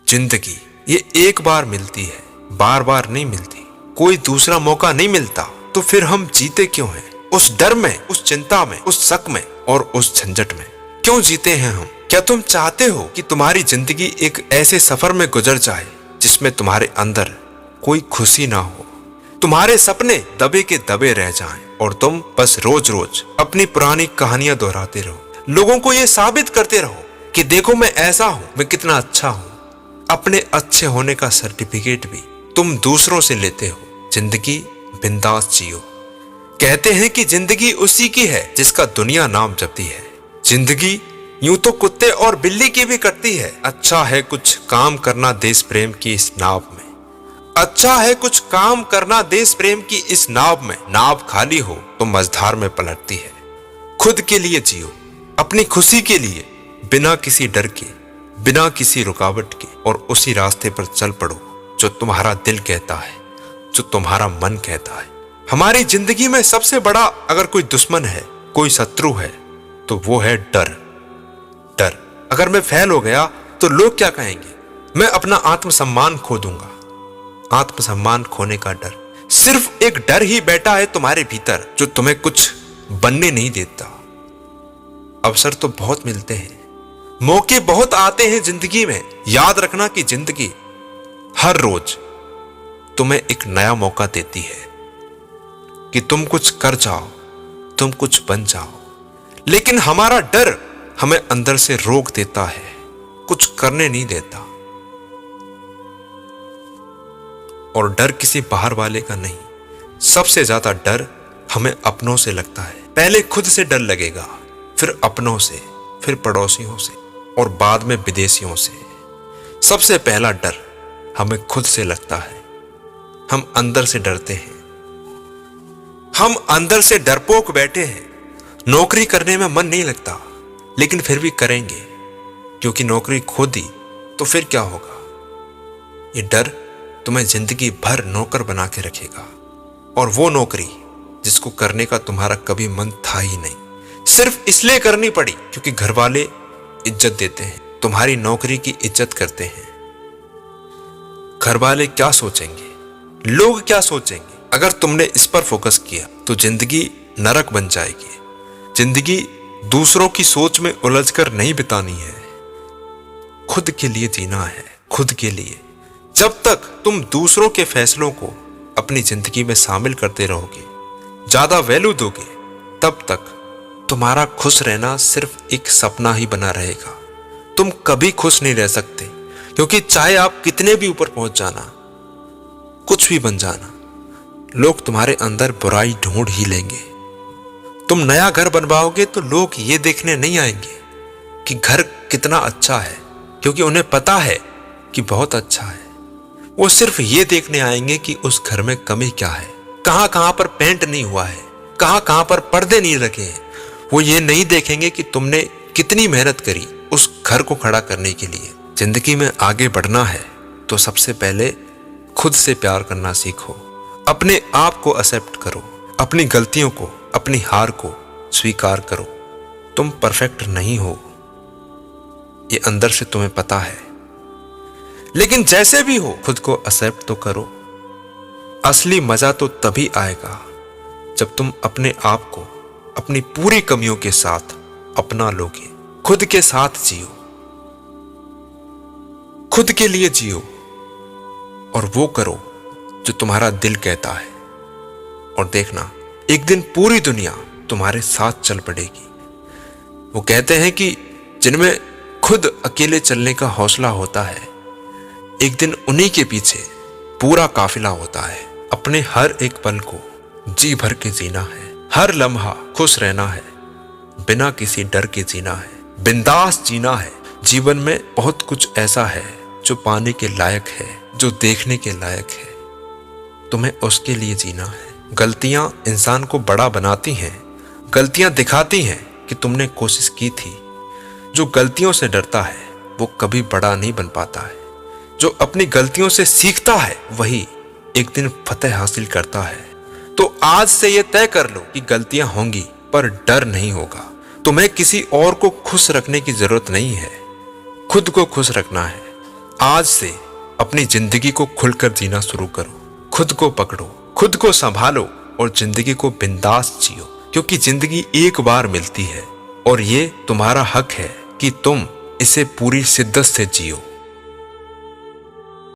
जिंदगी ये एक बार मिलती है, बार बार नहीं मिलती। कोई दूसरा मौका नहीं मिलता, तो फिर हम जीते क्यों हैं? उस डर में, उस चिंता में, उस शक में और उस झंझट में क्यों जीते हैं हम? क्या तुम चाहते हो कि तुम्हारी जिंदगी एक ऐसे सफर में गुजर जाए जिसमें तुम्हारे अंदर कोई खुशी ना हो, तुम्हारे सपने दबे के दबे रह जाएं और तुम बस रोज रोज अपनी पुरानी कहानियां दोहराते रहो, लोगों को ये साबित करते रहो कि देखो मैं ऐसा हूं, मैं कितना अच्छा हूं। अपने अच्छे होने का सर्टिफिकेट भी तुम दूसरों से लेते हो। जिंदगी बिंदास जियो। कहते हैं कि जिंदगी उसी की है जिसका दुनिया नाम जपती है। जिंदगी यूं तो कुत्ते और बिल्ली की भी करती है। अच्छा है कुछ काम करना देश प्रेम की इस नाव में, अच्छा है कुछ काम करना देश प्रेम की इस नाव में। नाव खाली हो तो मझधार में पलटती है। खुद के लिए जियो, अपनी खुशी के लिए, बिना किसी डर के, बिना किसी रुकावट के, और उसी रास्ते पर चल पड़ो जो तुम्हारा दिल कहता है, जो तुम्हारा मन कहता है। हमारी जिंदगी में सबसे बड़ा अगर कोई दुश्मन है, कोई शत्रु है, तो वो है डर। डर अगर मैं फेल हो गया तो लोग क्या कहेंगे? मैं अपना आत्मसम्मान खो दूंगा। आत्मसम्मान खोने का डर, सिर्फ एक डर ही बैठा है तुम्हारे भीतर जो तुम्हें कुछ बनने नहीं देता। अवसर तो बहुत मिलते हैं, मौके बहुत आते हैं जिंदगी में। याद रखना कि जिंदगी हर रोज तुम्हें एक नया मौका देती है कि तुम कुछ कर जाओ, तुम कुछ बन जाओ। लेकिन हमारा डर हमें अंदर से रोक देता है, कुछ करने नहीं देता। और डर किसी बाहर वाले का नहीं, सबसे ज्यादा डर हमें अपनों से लगता है। पहले खुद से डर लगेगा, फिर अपनों से, फिर पड़ोसियों से और बाद में विदेशियों से। सबसे पहला डर हमें खुद से लगता है। हम अंदर से डरते हैं, हम अंदर से डरपोक बैठे हैं। नौकरी करने में मन नहीं लगता, लेकिन फिर भी करेंगे क्योंकि नौकरी खो दी तो फिर क्या होगा? ये डर तुम्हें जिंदगी भर नौकर बना के रखेगा। और वो नौकरी जिसको करने का तुम्हारा कभी मन था ही नहीं, सिर्फ इसलिए करनी पड़ी क्योंकि घर वाले इज्जत देते हैं, तुम्हारी नौकरी की इज्जत करते हैं। घर वाले क्या सोचेंगे, लोग क्या सोचेंगे? अगर तुमने इस पर फोकस किया तो जिंदगी नरक बन जाएगी। जिंदगी दूसरों की सोच में उलझकर नहीं बितानी है, खुद के लिए जीना है, खुद के लिए। जब तक तुम दूसरों के फैसलों को अपनी जिंदगी में शामिल करते रहोगे, ज्यादा वैल्यू दोगे, तब तक तुम्हारा खुश रहना सिर्फ एक सपना ही बना रहेगा। तुम कभी खुश नहीं रह सकते, क्योंकि चाहे आप कितने भी ऊपर पहुंच जाना, कुछ भी बन जाना, लोग तुम्हारे अंदर बुराई ढूंढ ही लेंगे। तुम नया घर बनवाओगे तो लोग ये देखने नहीं आएंगे कि घर कितना अच्छा है, क्योंकि उन्हें पता है कि बहुत अच्छा है। वो सिर्फ ये देखने आएंगे कि उस घर में कमी क्या है, कहां कहां पर पेंट नहीं हुआ है, कहां कहां पर पर्दे नहीं रखे हैं। वो ये नहीं देखेंगे कि तुमने कितनी मेहनत करी उस घर को खड़ा करने के लिए। जिंदगी में आगे बढ़ना है तो सबसे पहले खुद से प्यार करना सीखो। अपने आप को एक्सेप्ट करो, अपनी गलतियों को, अपनी हार को स्वीकार करो। तुम परफेक्ट नहीं हो, ये अंदर से तुम्हें पता है, लेकिन जैसे भी हो खुद को एक्सेप्ट तो करो। असली मजा तो तभी आएगा जब तुम अपने आप को अपनी पूरी कमियों के साथ अपना लोगे। खुद के साथ जियो, खुद के लिए जियो और वो करो जो तुम्हारा दिल कहता है। और देखना, एक दिन पूरी दुनिया तुम्हारे साथ चल पड़ेगी। वो कहते हैं कि जिनमें खुद अकेले चलने का हौसला होता है, एक दिन उन्हीं के पीछे पूरा काफिला होता है। अपने हर एक पल को जी भर के जीना है, हर लम्हा खुश रहना है, बिना किसी डर के जीना है, बिंदास जीना है। जीवन में बहुत कुछ ऐसा है जो पाने के लायक है, जो देखने के लायक है, तुम्हें उसके लिए जीना है। गलतियां इंसान को बड़ा बनाती हैं, गलतियां दिखाती हैं कि तुमने कोशिश की थी। जो गलतियों से डरता है वो कभी बड़ा नहीं बन पाता है। जो अपनी गलतियों से सीखता है वही एक दिन फतेह हासिल करता है। तो आज से ये तय कर लो कि गलतियां होंगी पर डर नहीं होगा। तुम्हें किसी और को खुश रखने की जरूरत नहीं है, खुद को खुश रखना है। आज से अपनी जिंदगी को खुलकर जीना शुरू करो। खुद को पकड़ो, खुद को संभालो और जिंदगी को बिंदास जियो, क्योंकि जिंदगी एक बार मिलती है और ये तुम्हारा हक है कि तुम इसे पूरी शिद्दत से जियो।